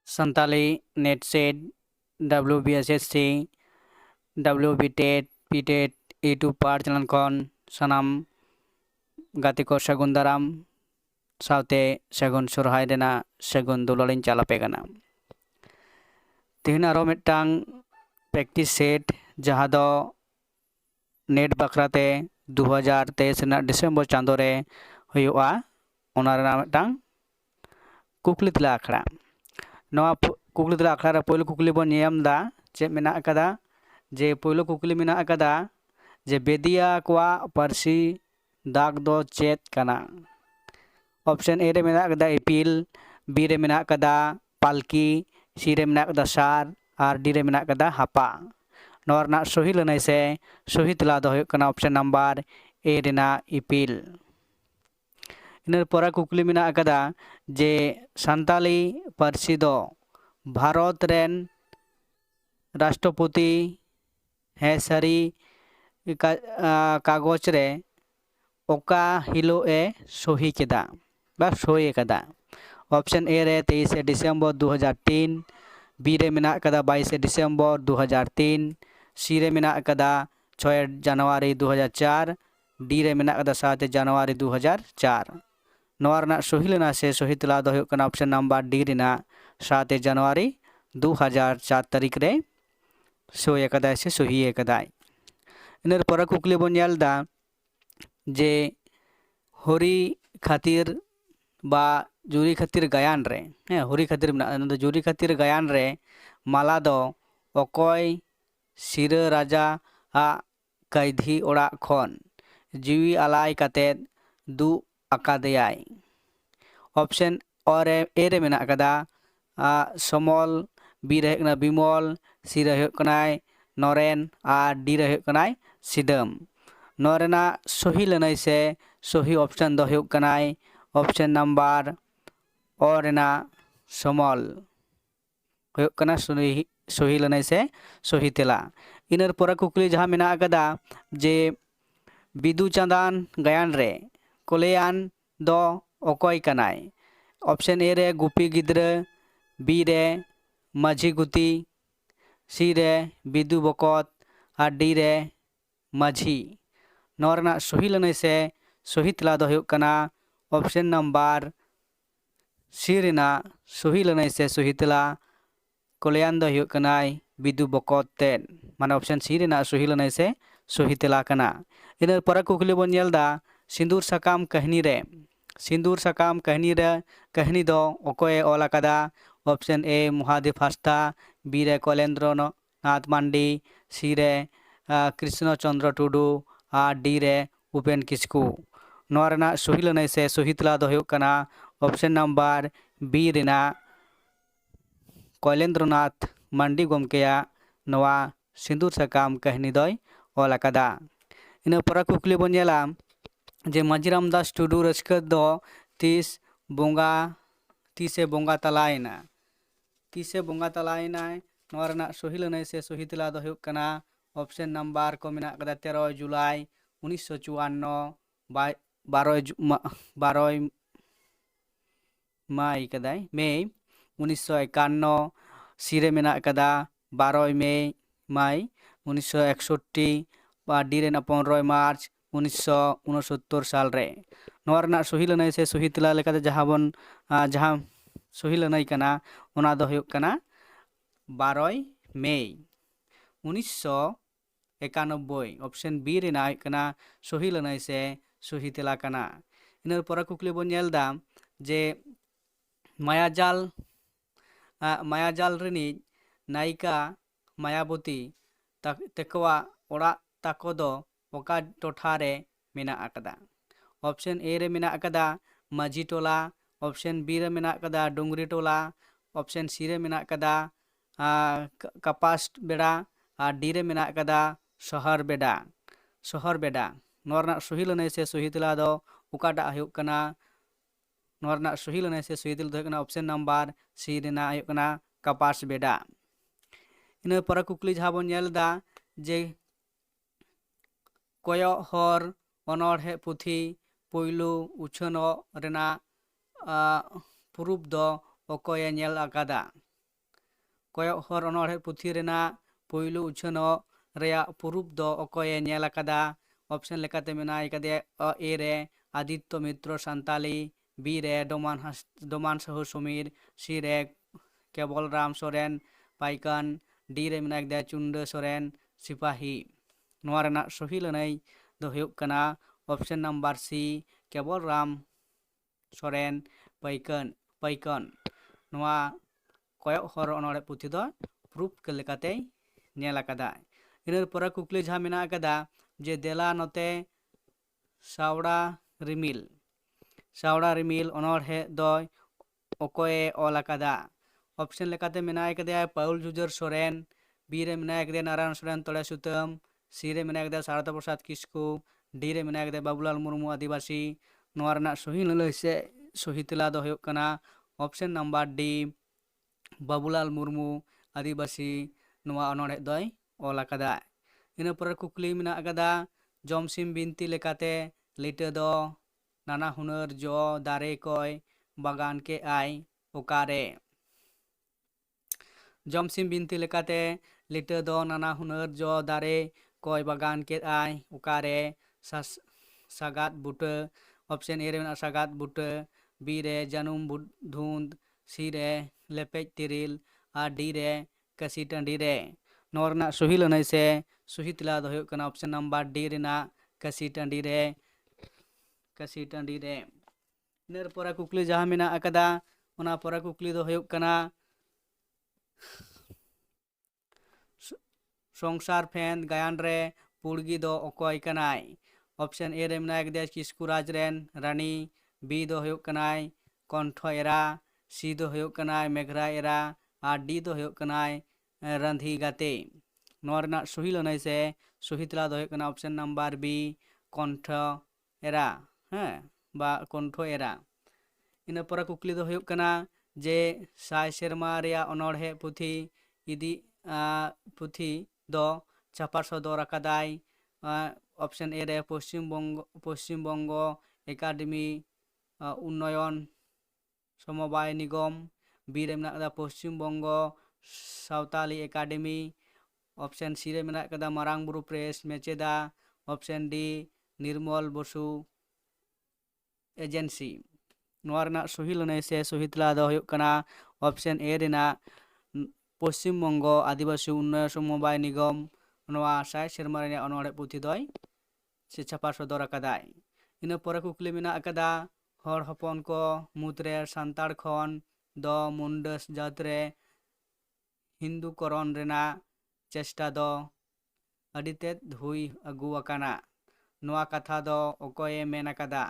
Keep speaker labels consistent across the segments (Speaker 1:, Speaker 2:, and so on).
Speaker 1: Santali NET SET WBSSC WB TET PTET YouTube पार channel खन सानाम गाते को सगुन दाराम सावते सगुन सोरहाय देना सगुन दुलारिन चालापे कना तेहना आरो मिदटांग प्रैक्टिस सेट जहाँ दो नेट बखराते 2023 रना डिसेम्बर चांदो रे हुयुआ ओना रना मिदटांग कुकली तला आखड़ा नवा कुकली तला आखड़ा रे पहिलो कुकली बन नियम दा चे मेना अकदा जे पहिलो कुकली मेना अकदा जे बेदिया कोआ पारसी दाग दो चेत कना ऑप्शन ए रे मेना अकदा इपिल बी रे मेना अकदा पालकी सी रे मेना अकदा सार और डी रे मेना अकदा हापा नवा रना सही लनाय से सही तला दो हुयुग कना ऑप्शन नंबर ए रेना इपिल इन परा कुकली मेना अकदा जे संताली पारसी दो भारत रेन राष्ट्रपति है सारी कागज रे ओका हिलो ए सही केदा बा सही कदा ऑप्शन ए रे 23 डिसेम्बर 2003 बी रे मेना कदा 22 डिसेम्बर 2003 सी रे मेना कदा 6 जनवरी 2004 डी रे मेना कदा 7 जनवरी 2004 नवा रना सही लेना से सही तला दो हुयुग कना ऑप्शन नंबर डी रेना 7 जनवरी 2004 तारीख रे सही कदा से सही कदा इन पर कुकली बन नेलदा जे हरि खातिर बा जुरी खातिर गायन रे हरि खातिर मेना जुरी खातिर गायन रे माला दो अकय सिरा राजा आ कैदी ओड़ा खन जीवी आलाय काते दु अकादेयाय ऑप्शन और ए रे मेना कदा समल बी रे कना बिमल सी रे कनाय नरेन आ डी रे कनाय सिदम नरेना सही लनाय से सही ऑप्शन दो हुयुग कनाय ऑप्शन नंबर और रेना समल हुयुग कना सही लनाय से सही तेला इनर पर कुकली जहाँ मेना कदा जे बिदु चांदान गायन रे कोलेयान दो अकय कनाय ऑप्शन ए रे गुपी गिद्रा बी रे माझी गुती सी रे बिदु बकत और डी रे माझी नौरना सही लनाय से सही तला दो हुयुग कना ऑप्शन नंबर सी रेना सही लनाय से सही तला कोलेयान दो हुयुग कनाय बिदु बकत तेन माने ऑप्शन सी रेना सही लनाय से सही तला कना इन पर कुकली बन नेलदा सिंदूर साकाम कहनी रे सिंदूर साकाम कहनी रे कहनी दो अकय ऑल अकादा option A Mahadev Hansda B रे कलेन्द्र नाथ मांडी सी रे कृष्ण चंद्र टुडू और डी रे उपेन किस्कू नवा रेना सही लनाय से सही तला दो हुयुग कना option number B Raina Kalendra नाथ मांडी गमकेया नवा सिंदूर साकाम कहनी दोय ऑल अकादा इन पर कुकली बन नेला जे माजीराम दास टुडू रस्का दो तीसे बोंगा तलायना तीसे बोंगा तलायना नवा रेना सही लनाय से सही तला दो हुयुग कना ऑप्शन नंबर को मेना कदा 13 जुलाई 1954 12 मई कदाय मे 1951 सिरे मेना कदा 12 मई 1961 डी रेना 15 मार्च 1969 साल रे नवा रेना सही लनाय से सही तला लेकाते जहाँ सही लनाय कना ओना दो हुयुग कना 12 मई 1991 ऑप्शन बी रेना कना सही लनाय से सही तला कना इन पर कुकली बन नेलदा जे मायाजाल रिनी नायिका मायावती तकवा ओड़ा ताको दो ओका टोठा रे मेना अकदा ऑप्शन ए रे मेना अकदा माझी टोला ऑप्शन बी रे मेना अकदा डुंगरी टोला ऑप्शन सी रे मेना अकदा कपास बेड़ा और डी रे मेना अकदा शहर बेड़ा नवा रेना सही लनाय से सही तला दो ओकाटा हुयुग कना नवा रेना सही लनाय से सही तला दो हुयुग कना ऑप्शन नंबर सी रेना हुयुग कना कपास बेड़ा इन पर कुकली जहाँ बन नेलदा जे कोयो हर अनड़हे पुथी पोइलो उछानो रेना पुरूप दो अकये नेल आकादा कोयक हर अनोढ़े पुथी रेना पोइलु उछानोग रेया पुरूप दो अकोये नेल अकादा ऑप्शन लेकाते मेनाय कदे अ ए रे आदित्य मित्र सान्ताली बी रे डोमान साहू समीर सी रे केवल राम सोरेन पाइकन डी रे मेनाय कदे चुंड सोरेन सिपाही नोआ रेना सही लनाई दो हुयुग कना ऑप्शन नंबर सी केवल राम सोरेन पाइकन नोआ कोयक हर अनोढ़े पुथी दो प्रूफ के लेकाते नेल अकादा इन पर कुकली जहाँ मेना अकादा जे देला नोते सावड़ा रिमिल अनोढ़े दो अकोये ऑल अकादा ऑप्शन लेकाते मेना अकादा पाउल जुजर सोरेन बी रे मेना अकादा नारायण सोरेन तोड़े सुतम सी रे मेना अकादा शारदा प्रसाद किस्कू डी रे मेना अकादा बाबूलाल मुर्मू आदिवासी नोआ रेना सही ललई से सही तेला दो हुयुग कना option number D Babulal Murmu Adivasi नोआ अनोढ़े दोय ऑल अकादा इन पर कुकली मेना अकादा जमसिम बिनती लेकाते लिटा दो नाना हुनर जो दारे कोय बागान के आय ओकारे जमसिम बिनती लेकाते लिटा दो नाना हुनर जो दारे कोय बागान के आय ओकारे सागात बुटे ऑप्शन ए रे मेना सागात बुटे बी रे जानुम धुंद सी रे लेपेज तिरिल और डी रे कसी टंडी रे नोरना सही लनाई से सही तेला दो हुयुग कना ऑप्शन नंबर डी रेना कसी टंडी रे इनर पर कुकली जहाँ मेना अकादा ओना पर कुकली दो हुयुग कना संसार फैन गायन रे पुड़गी दो अकोय कनाय ऑप्शन ए रे मेना अकादा किस्कुराज रेन रानी बी दो हुयुग कनाय कंठो एरा सी दो हुयुग कनाय मेघरा एरा और डी दो हुयुग कनाय रंधी गाते नोआ रेना सही लनाई से सही तेला दो हुयुग कना ऑप्शन नंबर बी कंठो एरा बा कंठो एरा इन पर कुकली दो हुयुग कना जे साय सेरमा रेया अनोढ़े पुथी इदी पुथी दो छापा सदर अकादाय ऑप्शन ए रे पश्चिम बंगो एकाडेमी उन्नयन समवाय निगम बी रे मेना कदा पश्चिम बंगो सावताली एकाडेमी ऑप्शन सी रे मेना कदा मारांग बुरु प्रेस मेचेदा ऑप्शन डी निर्मल बसु एजेंसी नोआ रेना सही लनाई से सही तेला दो हुयुग कना ऑप्शन ए रेना पश्चिम बंगो आदिवासी उन्नयन समवाय निगम नोआ साय सेरमा रेना अनोढ़े पुथी दोय से छापा सदर अकादाय इन पर कुकली मेना अकादा हर हपन को मुद्रे सान्ताड़ खन दो मुंडस जात रे हिंदूकरण रेना चेष्टा दो अडी तेद हुई अगु अकाना नोआ कथा दो अकोये मेन अकादा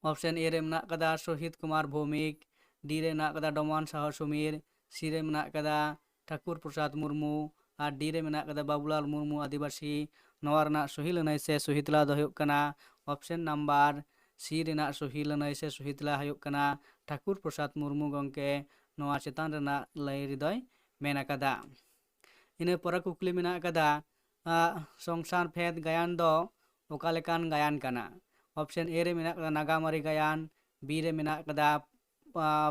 Speaker 1: ऑप्शन ए रे मेना कदा शहीद कुमार भौमिक डी रे मेना कदा डोमान साहू समीर सी रे मेना कदा ठाकुर प्रसाद मुर्मू और डी रे मेना कदा बाबूलाल मुर्मू आदिवासी नोआ रेना सही लनाई से सही तेला दो हुयुग कना ऑप्शन नंबर सी रेना सही लनाई से सही तेला हुयुग कना ठाकुर प्रसाद मुर्मू गंके नोआ चेतान रेना लय रिदय मेन अकादा इन पर कुकली मेना अकादा संसार फेद गायन दो ओका लेकान गायन कना ऑप्शन ए रे मेना कदा नागामारी गायन बी रे मेना कदा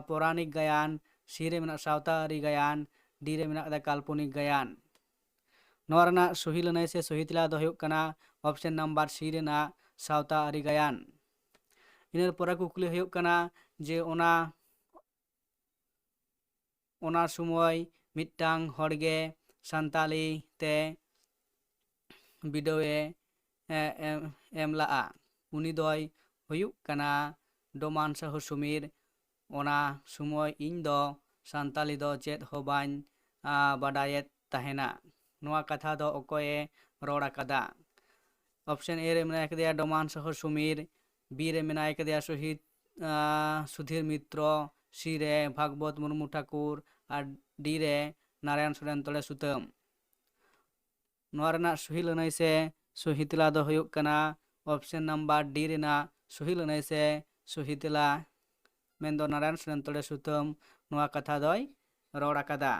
Speaker 1: पौराणिक गायन सी रे मेना सावतारी गायन डी रे मेना कदा काल्पनिक गायन नोआ रेना सही लनाई से सही तेला दो हुयुग कना ऑप्शन नंबर सी रेना सावतारी गायन इन पर कुकली हुयुग कना जे ओना समय मिट्टांग हड़गे सान्ताली ते बिडोए एमला उनी दोय हुयुग कना डोमान साहू समीर ओना समय इन दो सान्ताली दो चेद हो बाñ बाडायेत तहेना नोआ कथा दो अकोये रोड़ अकादा ऑप्शन ए रे मेना कदेया डोमान साहू समीर बी रे मेना कदेया शहीद सुधीर मित्र सी रे भागवत मुर्मू ठाकुर और डी रे नारायण सोरेन तोड़े सुतम नोआ रेना सही लनाई से सही तेला दो हुयुग कना ऑप्शन नंबर डी रेना सही लनाई से सही तेला मेन दो नारायण सोरेन तोड़े सुतम नोआ कथा दोय रोड़ अकादा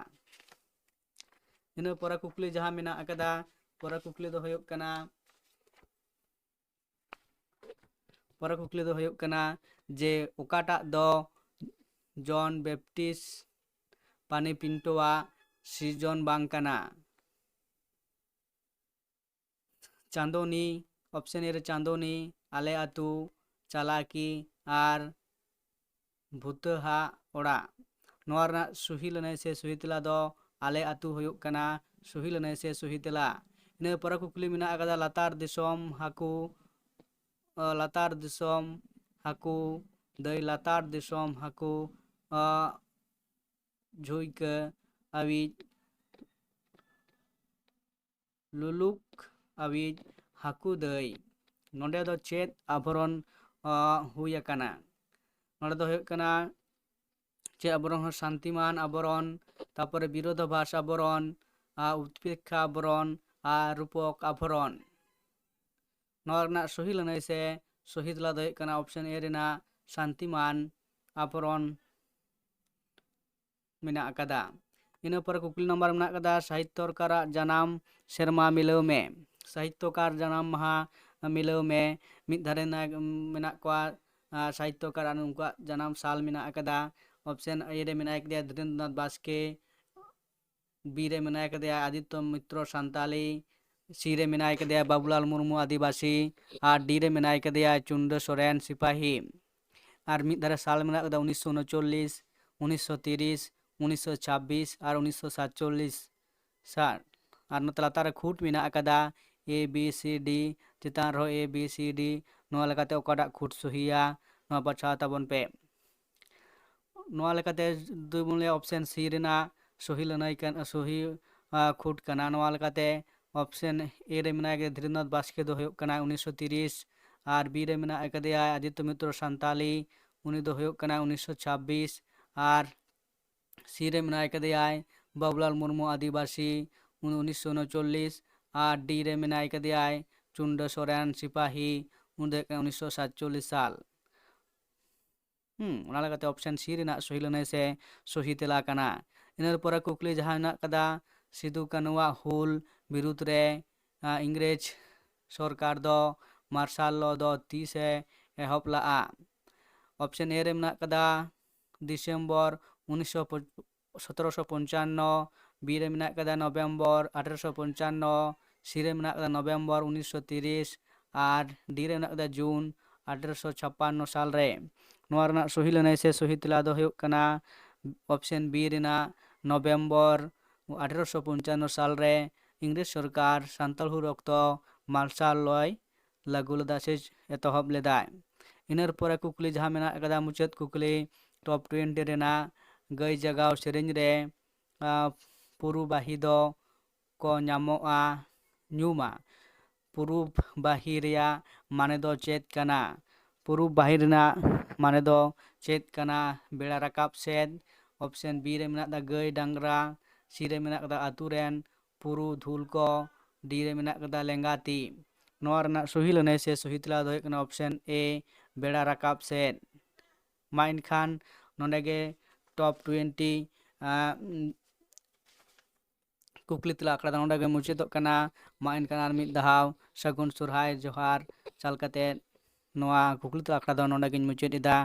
Speaker 1: इन पर कुकली जहाँ मेना अकादा पर कुकली दो हुयुग कना जे ओकाटा दो जॉन बैप्टिस्ट ᱯᱟᱱᱤ ᱯᱤᱱᱴᱳᱣᱟᱜ ᱥᱤᱨᱡᱚᱱ ᱵᱟᱝ ᱠᱟᱱᱟ? ᱪᱟᱸᱫᱳᱱᱤ, ᱚᱯᱥᱮᱱ ᱮ ᱨᱮ ᱪᱟᱸᱫᱳᱱᱤ, ᱟᱞᱮ ᱟᱹᱛᱩ, ᱪᱟᱞᱟᱠᱤ ᱟᱨ ᱵᱷᱩᱛᱟᱹᱦᱟᱜ ᱚᱲᱟᱜ᱾ ᱱᱚᱣᱟ ᱨᱮᱱᱟᱜ ᱥᱩᱦᱤ ᱞᱟᱹᱱᱟᱹᱭ ᱥᱮ ᱥᱩᱦᱤ ᱛᱮᱞᱟ ᱫᱚ ᱟᱞᱮ ᱟᱹᱛᱩ ᱦᱩᱭᱩᱜ ᱠᱟᱱᱟ ᱥᱩᱦᱤ ᱞᱟᱹᱱᱟᱹᱭ ᱥᱮ ᱥᱩᱦᱤ ᱛᱮᱞᱟ᱾ ᱤᱱᱟᱹ ᱯᱚᱨᱮ ᱠᱩᱠᱞᱤ ᱢᱮᱱᱟᱜ ᱟᱠᱟᱫᱟ ᱞᱟᱛᱟᱨ ᱫᱤᱥᱚᱢ ᱦᱟᱹᱠᱩ ᱫᱟᱹᱭ ᱞᱟᱛᱟᱨ ᱫᱤᱥᱚᱢ ᱦᱟᱹᱠᱩ ᱡᱷᱩᱭᱠᱟᱹ ᱟᱹᱣᱤᱡ ᱞᱩᱞᱩᱠ ᱟᱹᱣᱤᱡ ᱦᱟᱹᱠᱩ ᱫᱟᱹᱭ᱾ ᱱᱚᱰᱮ ᱫᱚ ᱪᱮᱫ ᱟᱵᱷᱚᱨᱚᱱ ᱦᱩᱭ ᱟᱠᱟᱱᱟ? ᱱᱚᱰᱮ ᱫᱚ ᱦᱩᱭᱩᱜ ᱠᱟᱱᱟ ᱪᱮᱫ ᱟᱵᱚᱨᱚᱱ? ᱥᱟᱱᱛᱤᱢᱟᱱ ᱟᱵᱚᱨᱚᱱ, ᱛᱟᱯᱚᱨᱮ ᱵᱤᱨᱳধাভাস আবরণ, উৎপেক্ষা আবরণ আর রূপক আবরণ। ᱱᱚᱣᱟ ᱨᱮᱱᱟᱜ ᱥᱚᱦᱤ ᱞᱟᱹᱱᱟᱹᱭ ᱥᱮ ᱥᱚᱦᱤ ᱛᱮᱞᱟ ᱫᱚ ᱦᱩᱭᱩᱜ ᱠᱟᱱᱟ ᱚᱯᱥᱮᱱ ᱮ ᱨᱮᱱᱟᱜ ᱥᱟᱱᱛᱤᱢᱟᱱ ᱟᱵᱚᱨᱚᱱ ᱢᱮᱱᱟᱜ ᱟᱠᱟᱫᱟ। ᱤᱱᱟᱹ ᱯᱚᱨᱮ ᱠᱩᱠᱞᱤ ᱱᱟᱢᱵᱟᱨ ᱢᱮᱱᱟᱜ ᱟᱠᱟᱫᱟ ᱥᱟᱦᱤᱛᱛᱚᱠᱟᱨᱟᱜ ᱡᱟᱱᱟᱢ ᱥᱮᱨᱢᱟ ᱢᱤᱞᱟᱹᱣ ᱢᱮ। ᱥᱟᱦᱤᱛᱛᱚᱠᱟর ᱡᱟᱱᱟᱢ ᱢᱟᱦᱟ ᱢᱤᱞᱟᱹᱣ ᱢᱮ। ᱢᱤᱫ ᱫᱷᱟᱨᱮ ᱢᱮᱱᱟᱜ ᱠᱚᱣᱟ ᱥᱟᱦᱤᱛᱛᱚᱠᱟর ᱟᱨ ᱩᱱᱠᱩᱣᱟᱜ ᱡᱟᱱᱟᱢ ᱥᱟᱞ ᱢᱮᱱᱟᱜ ᱟᱠᱟᱫᱟ। ᱚᱯᱥᱮᱱ ᱮ ᱨᱮ ᱢᱮᱱᱟᱭ ᱠᱟᱫᱮᱭᱟ ᱫᱷᱤᱨᱮᱱᱫᱨᱚᱱᱟᱛᱷ ᱵᱟᱥᱠᱮ, ᱵি ᱨᱮ ᱢᱮᱱᱟᱭ ᱠᱟᱫᱮᱭᱟ ᱟᱫᱤᱛᱛᱚ ᱢᱤᱛᱨᱚ ᱥᱟᱱᱛᱟᱞᱤ, ᱥি ᱨᱮ ᱢᱮᱱᱟᱭ ᱠᱟᱫᱮᱭᱟ ᱵᱟᱵᱩᱞᱟᱞ ᱢᱩᱨᱢᱩ ᱟᱹᱫᱤᱵᱟᱹᱥᱤ ᱟᱨ ᱰᱤ ᱨᱮ ᱢᱮᱱᱟᱭ ᱠᱟᱫᱮᱭᱟ ᱪᱩᱱᱰᱟᱹ ᱥᱚᱨᱮᱱ ᱥᱤᱯᱟᱦᱤ। ᱟᱨ ᱢᱤᱫ ᱫᱷᱟᱨᱮ ᱥᱟᱞ ᱢᱮᱱᱟᱜ ᱟᱠᱟᱫᱟ 1939, 1930, 1926 ᱟᱨ 1947 ᱥᱟᱞ। ᱟᱨ ᱱᱚᱛᱮ ᱞᱟᱛᱟᱨ ᱨᱮ ᱠᱷᱩᱸᱴ ᱢᱮᱱᱟᱜ ᱟᱠᱟᱫᱟ A B C D, ᱪᱮᱛᱟᱱ ᱨᱮᱦᱚᱸ A B C D। ᱱᱚᱣᱟ ᱞᱮᱠᱟᱛᱮ ᱚᱠᱟᱴᱟᱜ ᱠᱷᱩᱸᱴ ᱥᱚᱦᱤᱭᱟ ᱱᱚᱣᱟ ᱵᱟᱪᱷᱟᱣ ᱛᱟᱵᱚᱱ ᱯᱮ। ᱱᱚᱣᱟ ᱞᱮᱠᱟᱛᱮ ᱡᱩᱫᱤ ᱵᱚᱱ ᱞᱟᱹᱭᱟ ᱚᱯᱥᱮᱱ ᱥᱤ ᱨᱮᱱᱟᱜ ᱥᱚᱦᱤ ᱞᱟᱹᱱᱟᱹᱭ ᱠᱟᱱᱟ, ᱥᱚᱦᱤ ᱠᱷᱩᱸᱴ ᱠᱟᱱᱟ। ᱱᱚᱣᱟ ᱞᱮᱠᱟᱛᱮ ᱚᱯᱥᱮᱱ ᱮ ᱨᱮ ᱢᱮᱱᱟᱭ ᱠᱟᱫᱮᱭᱟ ᱫᱷᱤᱨᱮᱱᱫᱨᱚᱱᱟᱛᱷ ᱵᱟᱥᱠᱮ ᱫᱚ ᱦᱩᱭᱩᱜ ᱠᱟᱱᱟ 1930, ᱟᱨ ᱵᱤ ᱨᱮ ᱢᱮᱱᱟᱜ ᱟᱠᱟᱫᱮᱭᱟ ᱟᱫᱤᱛᱛᱚ ᱢᱤᱛᱨᱚ ᱥᱟᱱᱛᱟᱞᱤ, ᱩᱱᱤ ᱫᱚ ᱦᱩᱭᱩᱜ ᱠᱟᱱᱟ 1926, ᱟᱨ ᱥি ᱨᱮ ᱢᱮᱱᱟᱭ ᱠᱟᱫᱮᱭᱟᱭ ᱵᱟᱵᱩᱞᱟᱞ ᱢᱩᱨᱢᱩ ᱟᱹᱫᱤᱵᱟᱹᱥᱤ, 1939, ᱟᱨ ᱰি ᱨᱮ ᱢᱮᱱᱟᱭ ᱠᱟᱫᱮᱭᱟᱭ ᱪᱩᱱᱰᱟᱹ ᱥᱚᱨᱮᱱ ᱥᱤᱯᱟᱦᱤ, ᱩᱱᱤ ᱫᱚ ᱦᱩᱭᱩᱜ ᱠᱟᱱᱟ 1947 ᱥᱟᱞ। ᱚᱱᱟ ᱞᱮᱠᱟᱛᱮ ᱚᱯᱥᱮᱱ ᱥᱤ ᱨᱮᱱᱟᱜ ᱥᱚᱦᱤ ᱞᱟᱹᱱᱟᱹᱭ ᱥᱮ ᱥᱚᱦᱤ ᱛᱮᱞᱟ ᱠᱟᱱᱟ। ᱤᱱᱟᱹ ᱯᱚᱨᱮ ᱠᱩᱠᱞᱤ ᱡᱟᱦᱟᱸ ᱢᱮᱱᱟᱜ ᱟᱠᱟᱫᱟ ᱥᱤᱫᱩ ᱠᱟᱹᱱᱩᱣᱟᱜ ᱦᱩᱞ ᱵᱤᱨᱩᱫᱽ ᱨᱮ ᱤᱝᱨᱮᱡᱽ ᱥᱚᱨᱠᱟর ᱫᱚ ᱢᱟᱨᱥᱟᱞ ᱞᱚ ᱫᱚ ᱛᱤᱥᱮ ᱮᱦᱚᱵ ᱞᱟᱜᱼᱟ? ᱚᱯᱥᱮᱱ ᱮ ᱨᱮ ᱢᱮᱱᱟᱜ ᱟᱠᱟᱫᱟ ᱰᱤᱥᱮᱢᱵᱚᱨ 1755, বি রে মেনাক কাদা নভেম্বর 1855, সি রে মেনাক কাদা নভেম্বর 1930 আর ডি রে মেনাক কাদা জুন 1856 সাল রে। ᱱᱚᱣᱟ ᱨᱮᱱᱟᱜ ᱥᱚᱦᱤ ᱞᱟᱹᱱᱟᱹᱭ ᱥᱮ ᱥᱚᱦᱤ ᱛᱮᱞᱟ ᱫᱚ ᱦᱩᱭᱩᱜ ᱠᱟᱱᱟ ᱚᱯᱥᱮᱱ ᱵᱤ ᱨᱮᱱᱟᱜ ᱱᱚᱵᱷᱮᱢᱵᱚᱨ 1855 ᱥᱟᱞ ᱨᱮ ᱤᱝᱨᱮᱡᱽ ᱥᱚᱨᱠᱟর ᱥᱟᱱᱛᱟᱲ ᱦᱩᱞ ᱚᱠᱛᱚ ᱢᱟᱨᱥᱟᱞ ᱞᱚᱭ ᱞᱟᱹᱜᱩ ᱞᱮᱫᱟ ᱥᱮ ᱮᱛᱚᱦᱚᱵ ᱞᱮᱫᱟᱭ। ᱤᱱᱟᱹ ᱯᱚᱨᱮ ᱠᱩᱠᱞᱤ ᱡᱟᱦᱟᱸ ᱢᱮᱱᱟᱜ ᱟᱠᱟᱫᱟ ᱢᱩᱪᱟᱹᱫ ᱠᱩᱠᱞᱤ ᱴᱚᱯ 20 ᱨᱮᱱᱟᱜ ᱜᱟᱹᱭ ᱡᱟᱜᱟᱣ ᱥᱮᱨᱮᱧ ᱨᱮ ᱯᱩᱨᱩ ᱵᱟᱦᱤ ᱫᱚ ᱠᱚ ᱧᱩᱢᱟ। ᱯᱩᱨᱩᱵ ᱵᱟᱦᱤ ᱨᱮᱭᱟᱜ ᱢᱟᱱᱮ ᱫᱚ ᱪᱮᱫ ᱠᱟᱱᱟ? ᱯᱩᱨᱩᱵ ᱵᱟᱦᱤ ᱨᱮᱱᱟᱜ ᱢᱟᱱᱮ ᱫᱚ ᱪᱮᱫ ᱠᱟᱱᱟ? ᱵᱮᱲᱟ ᱨᱟᱠᱟᱵ ᱥᱮᱫ। ᱚᱯᱥᱮᱱ ᱵᱤ ᱨᱮ ᱢᱮᱱᱟᱜ ᱟᱠᱟᱫᱟ ᱜᱟᱹᱭ ᱰᱟᱝᱨᱟ, ᱥᱤ ᱨᱮ ᱢᱮᱱᱟᱜ ᱟᱠᱟᱫᱟ ᱟᱛᱩ ᱨᱮᱱ ᱯᱩᱨᱩᱫᱷᱩᱞ ᱠᱚ, ᱰᱤ ᱨᱮ ᱢᱮᱱᱟᱜ ᱟᱠᱟᱫᱟ ᱞᱮᱸᱜᱟ ᱛᱤ। ᱱᱚᱣᱟ ᱨᱮᱱᱟᱜ ᱥᱚᱦᱤ ᱞᱟᱹᱱᱟᱹᱭ ᱥᱮ ᱥᱚᱦᱤ ᱛᱮᱞᱟ ᱫᱚ ᱦᱩᱭᱩᱜ ᱠᱟᱱᱟ ᱚᱯᱥᱮᱱ ᱮ ᱵᱮᱲᱟ ᱨᱟᱠᱟᱵ ᱥᱮᱫ। ᱢᱟ ᱮᱱᱠᱷᱟᱱ ᱱᱚᱰᱮ ᱜᱮ ᱴᱚᱯ 20 ᱠᱩᱠᱞᱤ ᱛᱮᱞᱟ ᱟᱠᱷᱲᱟ ᱫᱚ ᱱᱚᱰᱮ ᱜᱮ ᱢᱩᱪᱟᱹᱫᱚᱜ ᱠᱟᱱᱟ। ᱢᱟ ᱮᱱᱠᱷᱟᱱ ᱟᱨ ᱢᱤᱫ ᱫᱷᱟᱣ ᱥᱟᱹᱜᱩᱱ ᱥᱚᱨᱦᱟᱭ ᱡᱚᱦᱟᱨ ᱪᱟᱞ ᱠᱟᱛᱮᱫ ᱱᱚᱣᱟ ᱠᱩᱠᱞᱤ ᱛᱮᱞᱟ ᱟᱠᱷᱲᱟ ᱫᱚ ᱱᱚᱰᱮ ᱜᱤᱧ ᱢᱩᱪᱟᱹᱫ ᱮᱫᱟ।